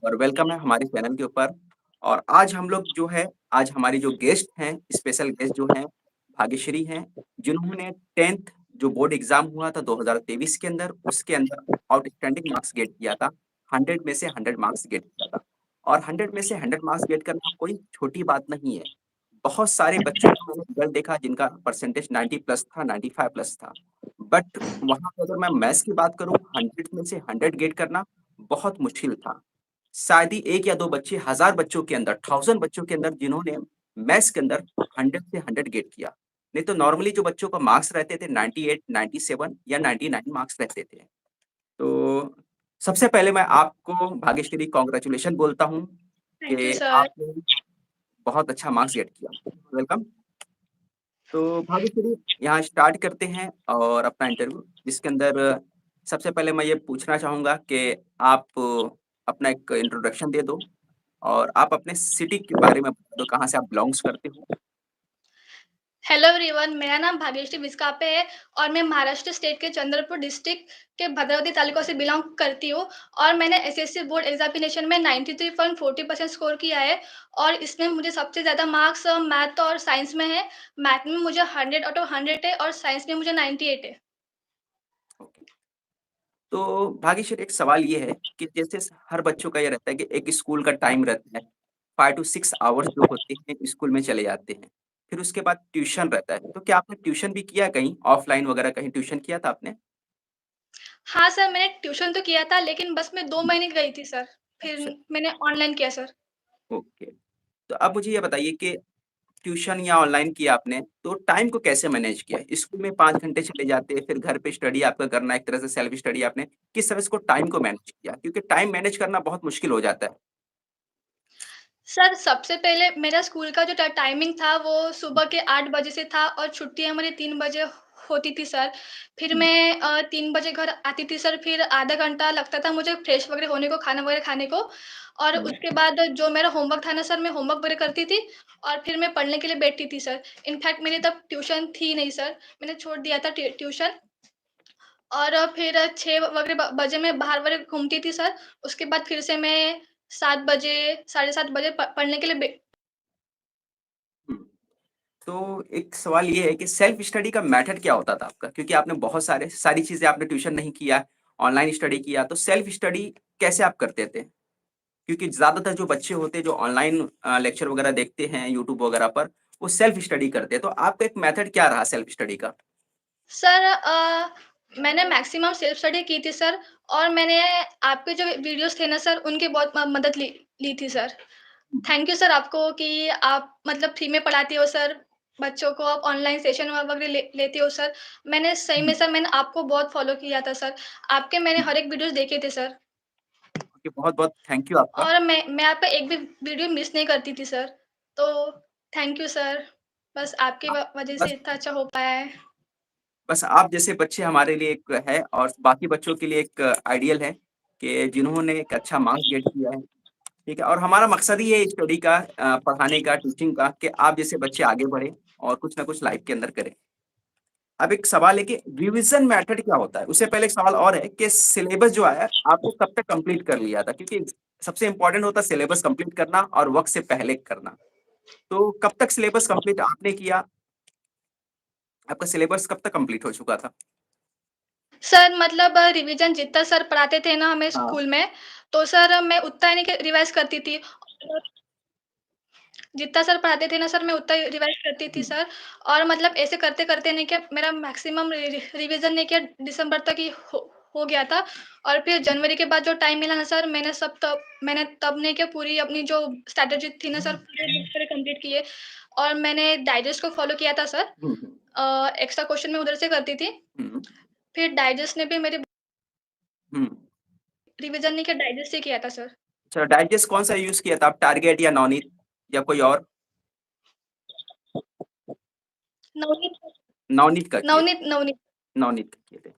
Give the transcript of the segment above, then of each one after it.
और वेलकम है हमारे चैनल के ऊपर। और आज हम लोग जो है, आज हमारी जो गेस्ट हैं, स्पेशल गेस्ट जो हैं, भाग्यश्री हैं, जिन्होंने 10th जो बोर्ड एग्जाम हुआ था 2023 के अंदर, उसके अंदर आउटस्टैंडिंग मार्क्स गेट किया था। 100 में से 100 मार्क्स गेट किया था। और 100 में से 100 मार्क्स गेट करना कोई छोटी बात नहीं है। बहुत सारे बच्चों का मैंने रिजल्ट देखा जिनका परसेंटेज 90 प्लस था, 95 प्लस था। बट वहां पे अगर मैं मैथ्स की बात करूं, 100 में से 100 गेट करना बहुत मुश्किल था। शायद ही एक या दो बच्चे, हजार बच्चों के अंदर, 1000 बच्चों के अंदर, जिन्होंने मैथ्स के अंदर 100 से 100 गेट किया। नहीं तो नॉर्मली जो बच्चों का मार्क्स रहते थे 98, 97 या 99 मार्क्स रहते थे। तो सबसे पहले मैं आपको भाग्यश्री कॉन्ग्रेचुलेशन बोलता हूँ थैंक यू कि सर। आपने बहुत अच्छा मार्क्स गेट किया। वेलकम। तो भाग्यश्री, यहाँ स्टार्ट करते हैं और अपना इंटरव्यू, जिसके अंदर सबसे पहले मैं ये पूछना चाहूंगा कि आप अपना एक इंट्रोडक्शन दे दो और आप अपने सिटी के बारे में बता दो, कहाँ से आप बिलोंग्स करते हो। हेलो एवरीवन, मेरा नाम भाग्यश्री विस्कापे है और मैं महाराष्ट्र स्टेट के चंद्रपुर डिस्ट्रिक्ट के भद्रावती तालुका से बिलोंग करती हूँ। और मैंने एसएससी बोर्ड एग्जामिनेशन में 93.40% स्कोर किया है। और इसमें मुझे सबसे ज़्यादा मार्क्स मैथ और साइंस में है। मैथ में मुझे 100 आउट ऑफ 100 है और साइंस में मुझे 98 है। ओके। तो भाग्यश्री, एक सवाल ये है कि जैसे हर बच्चों का ये रहता है कि एक स्कूल का टाइम रहता है, 5 to 6 आवर्स जो होते हैं स्कूल में चले जाते हैं। फिर उसके बाद ट्यूशन रहता है। तो क्या आपने ट्यूशन भी किया, कहीं ऑफलाइन वगैरह कहीं ट्यूशन किया था आपने? हाँ सर, मैंने ट्यूशन तो किया था लेकिन बस मैं 2 महीने गई थी सर। फिर अच्छा। मैंने ऑनलाइन किया सर। ओके। तो अब मुझे ये बताइए कि ट्यूशन या ऑनलाइन किया आपने, तो टाइम को कैसे मैनेज किया? स्कूल में 5 घंटे चले जाते, फिर घर पे स्टडी आपका करना, एक तरह से सेल्फ स्टडी, आपने किस तरह से को टाइम को मैनेज किया? क्योंकि टाइम मैनेज करना बहुत मुश्किल हो जाता है। सर, सबसे पहले मेरा स्कूल का जो टाइमिंग था वो सुबह के 8 बजे से था और छुट्टी हमारी 3 बजे होती थी सर। फिर हम्म, मैं 3 बजे घर आती थी सर, फिर आधा घंटा लगता था मुझे फ्रेश वगैरह होने को, खाना वगैरह खाने को। और हम्म, उसके बाद जो मेरा होमवर्क था ना सर, मैं होमवर्क वगैरह करती थी और फिर मैं पढ़ने के लिए बैठती थी सर। इनफैक्ट मेरी तब ट्यूशन थी नहीं सर, मैंने छोड़ दिया था ट्यूशन। और फिर 6 वगैरह बजे मैं बाहर वगैरह घूमती थी सर। उसके बाद फिर से मैं 7 बजे, साढ़े 7 बजे पढ़ने के लिए हम्म। तो एक सवाल ये है कि सेल्फ स्टडी का मेथड क्या होता था आपका? क्योंकि आपने बहुत सारी चीजें, आपने ट्यूशन नहीं किया, ऑनलाइन स्टडी किया, तो सेल्फ स्टडी कैसे आप करते थे? क्योंकि ज्यादातर जो बच्चे होते हैं जो ऑनलाइन लेक्चर वगैरह देखते हैं यूट्यूब वगैरह पर, वो सेल्फ स्टडी करते हैं। तो आपका एक मेथड क्या रहा सेल्फ स्टडी का? सर, मैंने मैक्सिमम सेल्फ स्टडी की थी सर। और मैंने आपके जो वीडियोस थे ना सर, उनकी बहुत मदद ली ली थी सर। थैंक यू सर आपको कि आप मतलब फ्री में पढ़ाते हो सर। बच्चों को आप ऑनलाइन सेशन वगैरह लेते हो सर। मैंने सही में सर, मैंने आपको बहुत फॉलो किया था सर। आपके मैंने हर एक वीडियोस देखे थे सर। ओके, बहुत बहुत थैंक यू आपका। और मैं आपका एक भी वीडियो मिस नहीं करती थी सर। तो थैंक यू सर। बस आपकी वजह से बस इतना अच्छा हो पाया है। बस आप जैसे बच्चे हमारे लिए एक है, और बाकी बच्चों के लिए एक आइडियल है कि जिन्होंने एक अच्छा मार्क्स गेट किया है। ठीक है, और हमारा मकसद ही है स्टडी का, पढ़ाने का, टीचिंग का, कि आप जैसे बच्चे आगे बढ़े और कुछ ना कुछ लाइफ के अंदर करें। अब एक सवाल है कि रिवीजन मेथड क्या होता है? उससे पहले एक सवाल और है कि सिलेबस जो आया आपको कब तक कंप्लीट कर लिया था? क्योंकि सबसे इंपॉर्टेंट होता है सिलेबस कंप्लीट करना और वक्त से पहले करना। तो कब तक सिलेबस कंप्लीट आपने किया? आपका सिलेबस कब तक कंप्लीट हो चुका था? सर मतलब रिवीजन जितना सर पढ़ाते थे ना हमें हाँ। स्कूल में, तो सर मैं उतना ही नहीं रिवाइज़ करती थी। और जितना सर पढ़ाते थे ना सर, मैं उतना ही रिवाइज़ करती थी सर। और मतलब ऐसे करते-करते नहीं किया, मेरा मैक्सिमम रिवीजन नहीं किया, दिसंबर तक ही हो गया था। और फिर जनवरी के बाद जो टाइम मिला ना सर, मैंने तब नहीं किया, पूरी अपनी जो स्ट्रैटेजी थी ना सर, पूरे बुक्स पूरे कंप्लीट किए। और मैंने डाइजेस्ट को फ़ॉलो किया था सर। हम्म, हम्म, एक्स्ट्रा क्वेश्चन मैं उधर से करती थी। हम्म, फिर डाइजेस्ट ने भी मेरे हम्म। रिवीजन नहीं किया, डाइजेस्ट ही किया था सर। अच्छा, डाइजेस्ट कौन सा यूज किया था आप? टारगेट या नवनीत या कोई और? नवनीत नवनीत का किए थे? नवनीत नवनीत नवनीत का किए थे।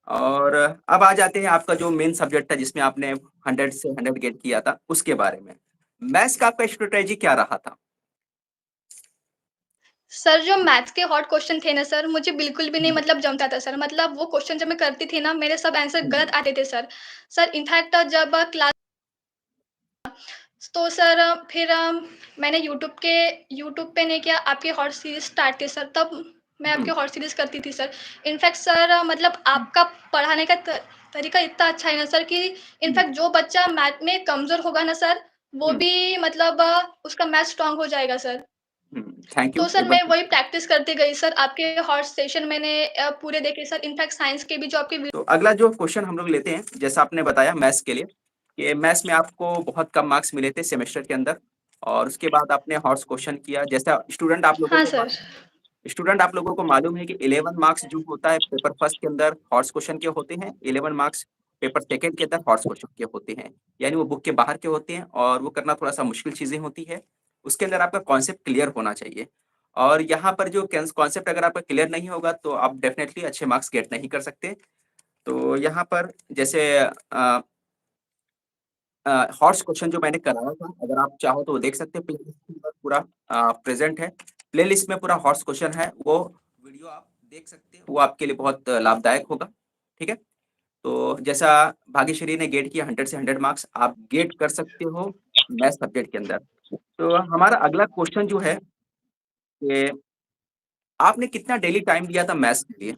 और अब आ जाते हैं आपका जो मेन सब्जेक्ट था जिसमें आपने 100 से 100 गेट किया था, उसके बारे में। मैथ्स का आपका स्ट्रेटेजी क्या रहा था? सर, जो मैथ्स के हॉट क्वेश्चन थे ना सर, मुझे बिल्कुल भी नहीं मतलब जमता था सर। मतलब वो क्वेश्चन जब मैं करती थी ना, मेरे सब आंसर गलत आते थे सर। सर इनफैक्ट जब क्लास तो सर फिर मैंने यूट्यूब पे नहीं किया, आपकी हॉट सीरीज़ स्टार्ट की सर, तब मैं हुँ, आपकी हॉट सीरीज़ करती थी सर। इनफैक्ट सर मतलब आपका पढ़ाने का तरीका इतना अच्छा है ना सर कि हुँ, इनफैक्ट जो बच्चा मैथ में कमज़ोर होगा ना सर, वो हुँ, भी मतलब उसका मैथ स्ट्रॉन्ग हो जाएगा सर। हुँ, थैंक यू तो सर एक बार मैं फिर। वही प्रैक्टिस करती गई सर, आपके हॉट सेशन मैंने पूरे देखे सर, इनफैक्ट साइंस के भी जो आपके तो अगला जो क्वेश्चन हम लोग लेते हैं, जैसा आपने बताया मैथ्स के लिए, कि मैथ्स में आपको बहुत कम मार्क्स मिले थे सेमेस्टर के अंदर और उसके बाद आपने हॉट्स क्वेश्चन किया। जैसा हाँ सर। स्टूडेंट आप लोगों को मालूम है कि 11 मार्क्स जो होता है पेपर फर्स्ट के अंदर हॉट्स क्वेश्चन के होते हैं, 11 मार्क्स पेपर सेकंड के अंदर हॉट्स क्वेश्चन के होते हैं। यानी वो बुक के बाहर के होते हैं और वो करना थोड़ा-सा मुश्किल चीज़ें होती है। उसके अंदर आपका कॉन्सेप्ट क्लियर होना चाहिए और यहाँ पर जो कॉन्सेप्ट अगर आपका क्लियर नहीं होगा तो आप डेफिनिटली अच्छे मार्क्स गेट नहीं कर सकते। तो यहाँ पर जैसे हॉट्स क्वेश्चन जो मैंने कराया था, अगर आप चाहो तो वो देख सकते हैं प्लेलिस्ट के अंदर पूरा प्रेज़ेंट है। प्लेलिस्ट में पूरा हॉट्स क्वेश्चन है, वो वीडियो आप देख सकते हैं, वो आपके लिए बहुत लाभदायक होगा, ठीक है? तो जैसा भाग्यश्री ने गेट किया 100 से 100 मार्क्स, आप गेट कर सकते हो मैथ्स सब्जेक्ट के अंदर। तो हमारा अगला क्वेश्चन जो है कि आपने कितना डेली टाइम दिया था मैथ्स के लिए?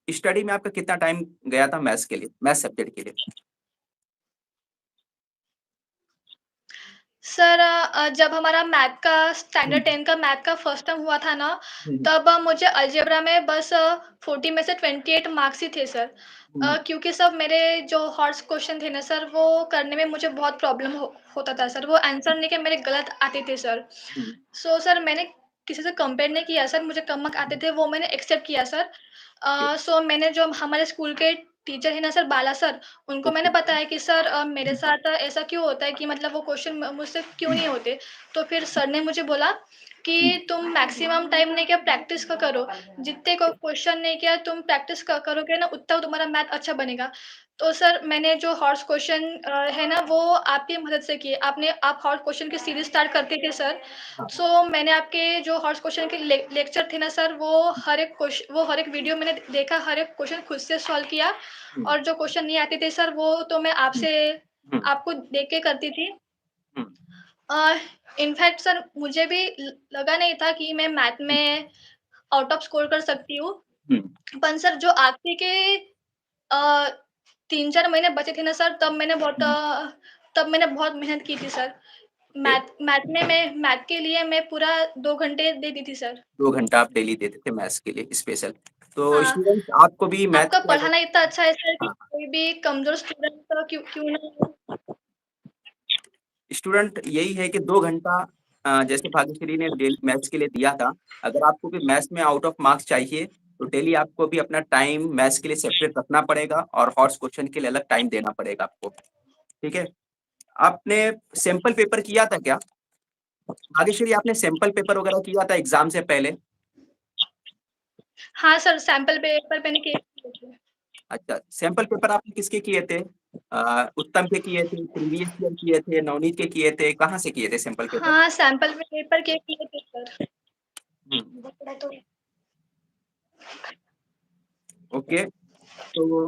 स्टडी में आपका कितना टाइम गया था मैथ्स के लिए, मैथ्स सब्जेक्ट के लिए? सर जब हमारा मैथ का हुँ, स्टैंडर्ड 10 का मैथ का फर्स्ट टर्म हुआ था ना, हुँ, तब मुझे अलजेब्रा में बस 40 में से 28 मार्क्स ही थे सर। हुँ, क्योंकि सब मेरे जो हॉट्स क्वेश्चन थे ना सर, वो करने में मुझे बहुत प्रॉब्लम होता था सर, वो आंसर नहीं के मेरे गलत आते थे सर। हुँ, सो सर मैंने किसी से कंपेयर नहीं किया सर, मुझे कम मार्क आते हुँ, थे, वो मैंने एक्सेप्ट किया सर। ओके, सो मैंने जो हमारे स्कूल के टीचर हैं ना सर, बाला सर, उनको मैंने ओके, बताया कि सर मेरे साथ ऐसा क्यों होता है कि मतलब वो क्वेश्चन मुझसे क्यों हुँ, नहीं होते। तो फिर सर ने मुझे बोला हुँ, कि तुम मैक्सिमम टाइम नहीं किया प्रैक्टिस का करो, जितने को क्वेश्चन नहीं किया तुम प्रैक्टिस करोगे ना, उतना तुम्हारा मैथ अच्छा बनेगा। तो सर मैंने जो हॉट्स क्वेश्चन है ना, वो आपकी मदद से किए। आप हॉट क्वेश्चन की सीरीज स्टार्ट करते थे सर। हाँ, सो मैंने आपके जो हॉट्स क्वेश्चन के लेक्चर थे ना सर, वो हर एक वीडियो मैंने देखा, हर एक क्वेश्चन खुद से सॉल्व किया। हुँ, और जो क्वेश्चन नहीं आते थे सर, वो तो मैं हुँ, आपसे हुँ, आपको देख के करती थी। हुँ, अ, इनफैक्ट सर मुझे भी लगा नहीं था कि मैं मैथ हुँ, में आउट ऑफ स्कोर कर सकती हूँ। हुँ, पर सर जो आखिरी के अ, 3-4 महीने बचे थे ना सर, हुँ, तब मैंने बहुत मेहनत की थी सर। ओके, मैथ के लिए मैं पूरा 2 घंटे देती थी सर। 2 घंटा आप डेली देते थे मैथ्स के लिए स्पेशल। तो हाँ, स्टूडेंट्स आपको भी मैथ आपका की अगर पढ़ाना इतना अच्छा है सर कि हाँ, कोई भी कमज़ोर स्टूडेंट क्यों क्यों ना हो। स्टूडेंट यही है कि 2 घंटा जैसे भाग्यश्री ने डेली मैथ्स के लिए दिया था, अगर आपको भी मैथ्स में आउट ऑफ मार्क्स चाहिए, तो डेली आपको भी अपना टाइम मैथ्स के लिए सेपरेट रखना पड़ेगा और हॉट्स क्वेश्चन के लिए अलग टाइम देना पड़ेगा आपको, ठीक है? आपने सैंपल पेपर किया था क्या? भाग्यश्री आपने सैंपल पेपर वगैरह किया था एग्ज़ाम से पहले? हाँ सर, सैंपल पेपर मैंने किए थे। अच्छा, सैंपल पेपर आपने किसके किए थे? उत्तम के किए थे, प्रीवियस ईयर किए थे, नवनीत के किए थे, कहाँ से किए थे सैंपल पेपर? हाँ, सैंपल पेपर के किए थे सर। हुँ, ओके, तो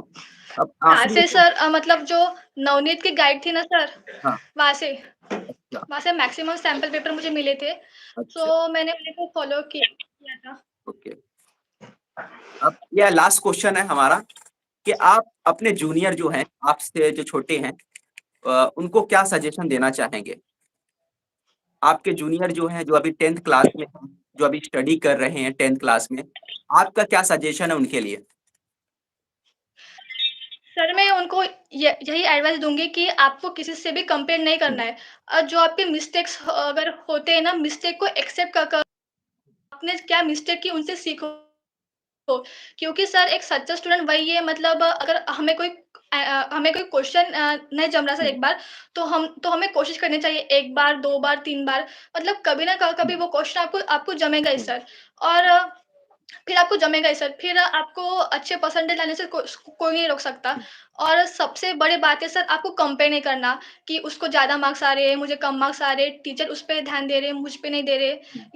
अब यहाँ आखिरी से में सर मतलब जो नवनीत की गाइड थी ना सर, हाँ, वहाँ से अच्छा, वहाँ से मैक्सिमम सैंपल पेपर मुझे मिले थे। अच्छा, सो मैंने उन्हीं को फ़ॉलो किया था। ओके। अब यह लास्ट क्वेश्चन है हमारा कि आप अपने जूनियर जो हैं, आपसे जो छोटे हैं उनको क्या सजेशन देना चाहेंगे? आपके जूनियर जो हैं, जो अभी 10th क्लास में हैं, जो अभी स्टडी कर रहे हैं 10th क्लास में, आपका क्या सजेशन है उनके लिए? सर मैं उनको यही एडवाइस दूँगी कि आपको किसी से भी कंपेयर नहीं हुँ, करना है। जो आपके मिस्टेक्स अगर होते हैं ना, मिस्टेक को एक्सेप्ट कर आपने क्या मिस्टेक की उनसे सीखो। क्योंकि सर एक सच्चा स्टूडेंट वही है, मतलब अगर हमें कोई क्वेश्चन नहीं जम रहा सर हुँ, एक बार, तो हमें कोशिश करनी चाहिए 1 बार, 2 बार, 3 बार, मतलब कभी ना कभी हुँ, वो क्वेश्चन आपको आपको जमेगा ही हुँ, सर। और फिर आपको जमेगा ही सर, फिर आपको अच्छे परसेंटेज लाने से कोई नहीं रोक सकता। हुँ, और सबसे बड़ी बात है सर, आपको कंपेयर नहीं करना कि उसको ज़्यादा मार्क्स आ रहे हैं, मुझे कम मार्क्स आ रहे हैं, टीचर उस पे ध्यान दे रहे हैं, मुझ पे नहीं दे रहे। हुँ,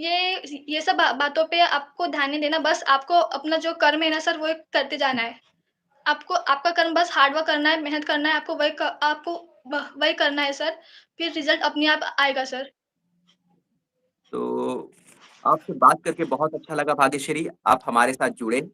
ये सब बातों पे आपको ध्यान नहीं देना, बस आपको अपना जो कर्म है ना सर, वो करते हुँ, जाना है। आपको आपका कर्म बस हार्ड वर्क करना है, मेहनत करना है, आपको वही करना है सर, फिर रिज़ल्ट अपने आप आएगा सर। तो आपसे बात करके बहुत अच्छा लगा भाग्यश्री, आप हमारे साथ जुड़े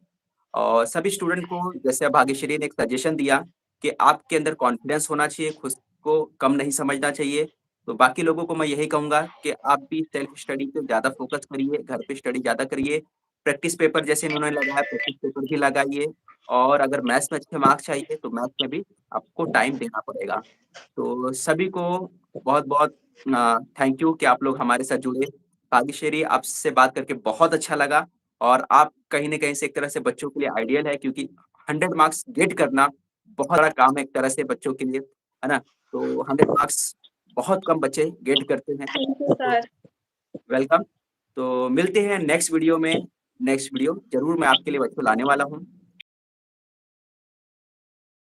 और सभी स्टूडेंट को जैसे भाग्यश्री ने एक सजेशन दिया कि आपके अंदर कॉन्फिडेंस होना चाहिए, खुद को कम नहीं समझना चाहिए। तो बाकी लोगों को मैं यही कहूँगा कि आप भी सेल्फ स्टडी पे ज़्यादा फोकस करिए, घर पे स्टडी ज़्यादा करिए। प्रैक्टिस पेपर जैसे इन्होंने लगाया, प्रैक्टिस पेपर भी लगाइए और अगर मैथ्स में अच्छे मार्क्स चाहिए, तो मैथ्स में भी आपको टाइम देना पड़ेगा। तो सभी को बहुत-बहुत थैंक यू कि आप लोग हमारे साथ जुड़े। भाग्यश्री, आपसे बात करके बहुत अच्छा लगा और आप कहीं न कहीं से एक तरह से बच्चों के लिए आइडियल है क्योंकि 100 मार्क्स गेट करना बहुत बड़ा काम है एक तरह से बच्चों के लिए, है ना? तो 100 मार्क्स बहुत कम बच्चे गेट करते हैं। थैंक यू तो सर। वेलकम। तो मिलते हैं नेक्स्ट वीडियो में, नेक्स्ट वीडियो ज़रूर मैं आपके लिए बच्चों लाने वाला हूँ।